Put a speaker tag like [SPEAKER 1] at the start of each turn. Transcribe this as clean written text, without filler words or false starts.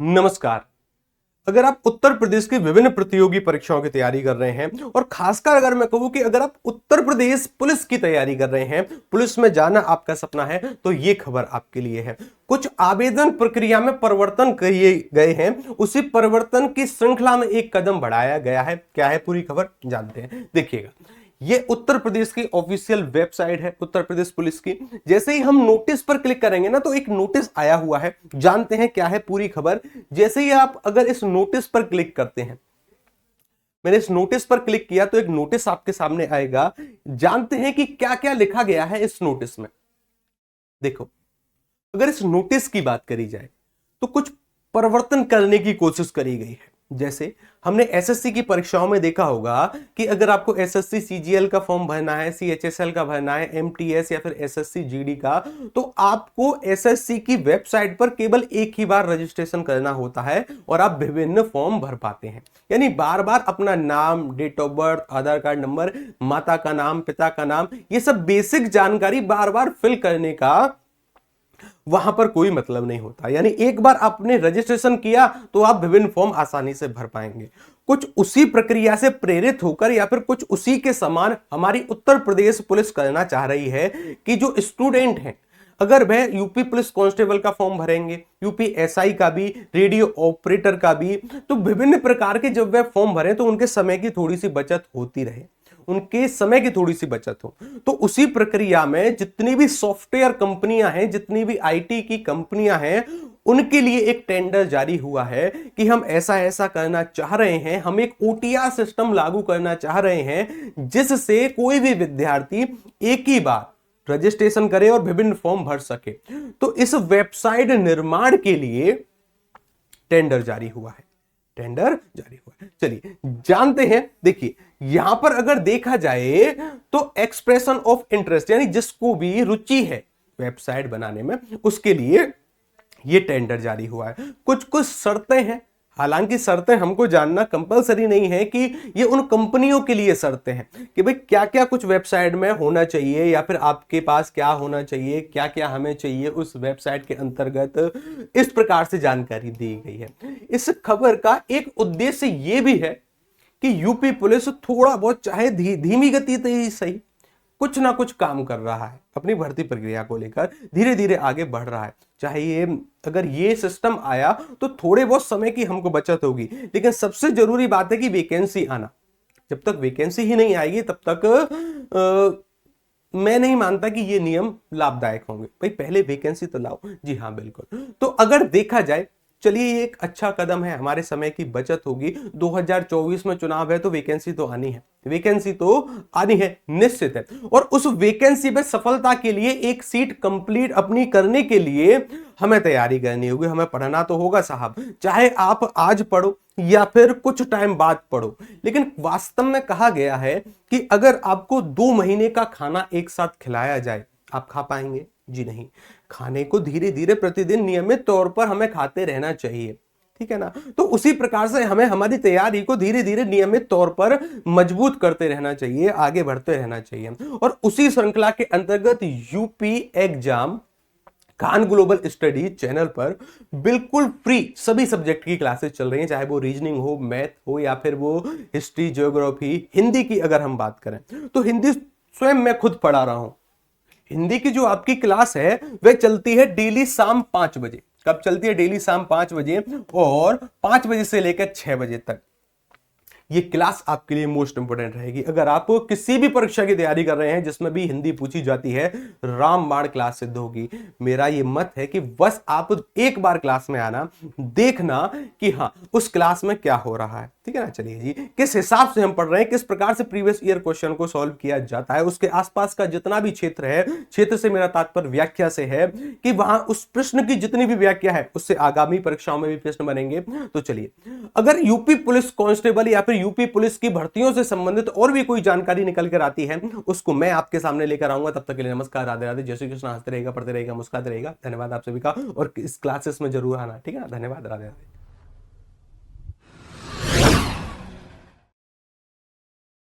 [SPEAKER 1] नमस्कार। अगर आप उत्तर प्रदेश की विभिन्न प्रतियोगी परीक्षाओं की तैयारी कर रहे हैं और खासकर अगर मैं कहूं कि अगर आप उत्तर प्रदेश पुलिस की तैयारी कर रहे हैं, पुलिस में जाना आपका सपना है, तो ये खबर आपके लिए है। कुछ आवेदन प्रक्रिया में परिवर्तन किए गए हैं, उसी परिवर्तन की श्रृंखला में एक कदम बढ़ाया गया है। क्या है पूरी खबर जानते हैं, देखिएगा। ये उत्तर प्रदेश की ऑफिशियल वेबसाइट है, उत्तर प्रदेश पुलिस की। जैसे ही हम नोटिस पर क्लिक करेंगे ना, तो एक नोटिस आया हुआ है, जानते हैं क्या है पूरी खबर। जैसे ही आप अगर इस नोटिस पर क्लिक करते हैं, मैंने इस नोटिस पर क्लिक किया तो एक नोटिस आपके सामने आएगा। जानते हैं कि क्या क्या लिखा गया है इस नोटिस में। देखो, अगर इस नोटिस की बात करी जाए तो कुछ परिवर्तन करने की कोशिश करी गई है। जैसे हमने एसएससी की परीक्षाओं में देखा होगा कि अगर आपको एसएससी सीजीएल का फॉर्म भरना है, सीएचएसएल का भरना है, एमटीएस या फिर एसएससी जीडी का, तो आपको एसएससी की वेबसाइट पर केवल एक ही बार रजिस्ट्रेशन करना होता है और आप विभिन्न फॉर्म भर पाते हैं। यानी बार बार अपना नाम, date of birth, Aadhaar card number, माता का नाम, पिता का नाम, ये सब बेसिक जानकारी बार बार फिल करने का वहां पर कोई मतलब नहीं होता। यानी एक बार आपने रजिस्ट्रेशन किया तो आप विभिन्न फॉर्म आसानी से भर पाएंगे। कुछ उसी प्रक्रिया से प्रेरित होकर या फिर कुछ उसी के समान हमारी उत्तर प्रदेश पुलिस करना चाह रही है कि जो स्टूडेंट हैं, अगर वह यूपी पुलिस कांस्टेबल का फॉर्म भरेंगे, यूपी एसआई का भी, रेडियो ऑपरेटर का भी, तो विभिन्न प्रकार के जब वह फॉर्म भरें तो उनके समय की थोड़ी सी बचत होती रहे, उनके समय की थोड़ी सी बचत हो। तो उसी प्रक्रिया में जितनी भी सॉफ्टवेयर कंपनियां हैं, जितनी भी आईटी की कंपनियां हैं, उनके लिए एक टेंडर जारी हुआ है कि हम ऐसा ऐसा करना चाह रहे हैं, हम एक ओटीआर सिस्टम लागू करना चाह रहे हैं जिससे कोई भी विद्यार्थी एक ही बार रजिस्ट्रेशन करे और विभिन्न फॉर्म भर सके। तो इस वेबसाइट निर्माण के लिए टेंडर जारी हुआ है, टेंडर जारी हुआ है। चलिए जानते हैं। देखिए, यहां पर अगर देखा जाए तो एक्सप्रेशन ऑफ इंटरेस्ट, यानी जिसको भी रुचि है वेबसाइट बनाने में, उसके लिए यह टेंडर जारी हुआ है। कुछ कुछ शर्तें हैं, हालांकि शर्तें हमको जानना कंपलसरी नहीं है कि ये उन कंपनियों के लिए शर्तें हैं कि भाई क्या क्या कुछ वेबसाइट में होना चाहिए या फिर आपके पास क्या होना चाहिए, क्या क्या हमें चाहिए उस वेबसाइट के अंतर्गत। इस प्रकार से जानकारी दी गई है। इस खबर का एक उद्देश्य ये भी है कि यूपी पुलिस थोड़ा बहुत, चाहे धीमी गति से ही सही, कुछ ना कुछ काम कर रहा है अपनी भर्ती प्रक्रिया को लेकर, धीरे धीरे आगे बढ़ रहा है। चाहे ये अगर ये सिस्टम आया तो थोड़े बहुत समय की हमको बचत होगी, लेकिन सबसे जरूरी बात है कि वैकेंसी आना। जब तक वैकेंसी ही नहीं आएगी तब तक मैं नहीं मानता कि ये नियम लाभदायक होंगे। भाई पहले वैकेंसी तो लाओ। जी हाँ, बिल्कुल। तो अगर देखा जाए, चलिए ये एक अच्छा कदम है, हमारे समय की बचत होगी। 2024 में चुनाव है तो वैकेंसी तो आनी है, वैकेंसी तो आनी है, निश्चित है। और उस वैकेंसी में सफलता के लिए एक सीट कंप्लीट अपनी करने के लिए हमें तैयारी करनी होगी, हमें पढ़ना तो होगा साहब। चाहे आप आज पढ़ो या फिर कुछ टाइम बाद पढ़ो, लेकिन वास्तव में कहा गया है कि अगर आपको 2 महीने का खाना एक साथ खिलाया जाए, आप खा पाएंगे? जी नहीं। खाने को धीरे धीरे प्रतिदिन नियमित तौर पर हमें खाते रहना चाहिए, ठीक है ना। तो उसी प्रकार से हमें हमारी तैयारी को धीरे धीरे नियमित तौर पर मजबूत करते रहना चाहिए, आगे बढ़ते रहना चाहिए। और उसी श्रृंखला के अंतर्गत UP exam Khan global study channel पर बिल्कुल फ्री सभी सब्जेक्ट की क्लासेस चल रही हैं, चाहे वो रीजनिंग हो, मैथ हो या फिर वो हिस्ट्री, ज्योग्राफी। हिंदी की अगर हम बात करें तो हिंदी स्वयं मैं खुद पढ़ा रहा हूं। हिंदी की जो आपकी क्लास है वह चलती है डेली शाम 5 बजे। कब चलती है? डेली शाम 5 बजे, और 5 बजे से लेकर 6 बजे तक ये क्लास आपके लिए मोस्ट इंपोर्टेंट रहेगी। अगर आप किसी भी परीक्षा की तैयारी कर रहे हैं जिसमें भी हिंदी पूछी जाती है, रामबाण क्लास सिद्ध होगी। मेरा ये मत है कि बस आप एक बार क्लास में आना, देखना कि हाँ उस क्लास में क्या हो रहा है, ठीक है ना। चलिए जी, किस हिसाब से हम पढ़ रहे हैं, किस प्रकार से प्रीवियस ईयर क्वेश्चन को सॉल्व किया जाता है, उसके आसपास का जितना भी क्षेत्र है, क्षेत्र से मेरा तात्पर्य व्याख्या से है कि वहां उस प्रश्न की जितनी भी व्याख्या है उससे आगामी परीक्षाओं में भी प्रश्न बनेंगे। तो चलिए, अगर यूपी पुलिस कांस्टेबल या फिर यूपी पुलिस की भर्तियों से संबंधित और भी कोई जानकारी निकल कर आती है, उसको मैं आपके सामने लेकर आऊंगा। तब तक के लिए नमस्कार, राधे राधे, जय श्री कृष्ण। हंसते रहेगा, पढ़ते रहेगा, मुस्कुराते रहेगा। धन्यवाद आप सभी का, और इस क्लासेस में जरूर आना, ठीक है ना। धन्यवाद, राधे राधे।